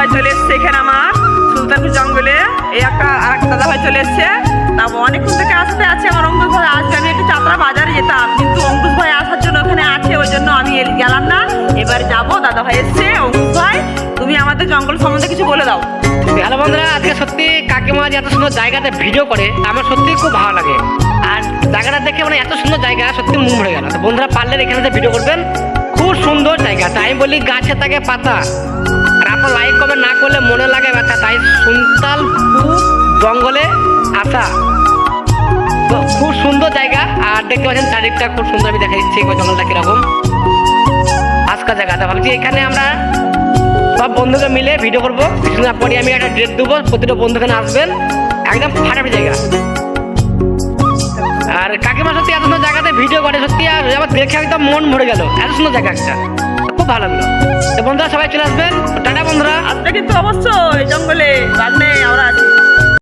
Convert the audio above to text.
ভাই চলে এসছে এখানে আমার সুলতানপুর জঙ্গলে। এই একটা আর একটা দাদা ভাই চলে এসছে। তা অনেকক্ষণ থেকে আসতে আছে আমার অঙ্কুশ ভাই আসবে। আমি একটু চাতরা বাজারে যেতাম, কিন্তু অঙ্কুশ ভাই আসার জন্য ওখানে আছে, ওই জন্য আমি গেলাম না। এবার যাবো, দাদা ভাই এসছে। অঙ্কুশ ভাই, তুমি আমাদের জঙ্গল সম্বন্ধে কিছু বলে দাও। হ্যালো বন্ধুরা, আজকে সত্যি কাকিমা যে এত সুন্দর জায়গাতে ভিডিও করে আমার সত্যি খুব ভালো লাগে। আর জায়গাটা দেখে মানে এত সুন্দর জায়গা সত্যি মন ভরে গেল। তো বন্ধুরা পারলে এখানে যে ভিডিও করবেন, খুব সুন্দর জায়গা। তাই আমি বলি গাছে থাকে পাতা, আর আপনার লাইক কমেন্ট না করলে মনে লাগে ব্যথা। তাই সুলতানপুর জঙ্গলে আসা তো খুব সুন্দর জায়গা। আর দেখতে পাচ্ছেন চারিদিকটা খুব সুন্দর। আমি দেখা দিচ্ছি জঙ্গলটা কিরকম আজকা জায়গাটা ভাবছি। এখানে আমরা সব বন্ধুকে মিলে ভিডিও করবো। কিছুদিন পরে আমি একটা ডেট দেবো, প্রতিটা বন্ধু এখানে আসবেন। একদম ফাটাফাটি জায়গা। আর কাকিমা সত্যি এত সুন্দর জায়গাতে ভিডিও করে সত্যি, আর আমার দেখে একদম মন ভরে গেল। এত সুন্দর জায়গা একটা, খুব ভালো লাগলো। তো বন্ধুরা সবাই চলে আসবেন। টাটা বন্ধুরা। আজকে কিন্তু অবশ্যই জঙ্গল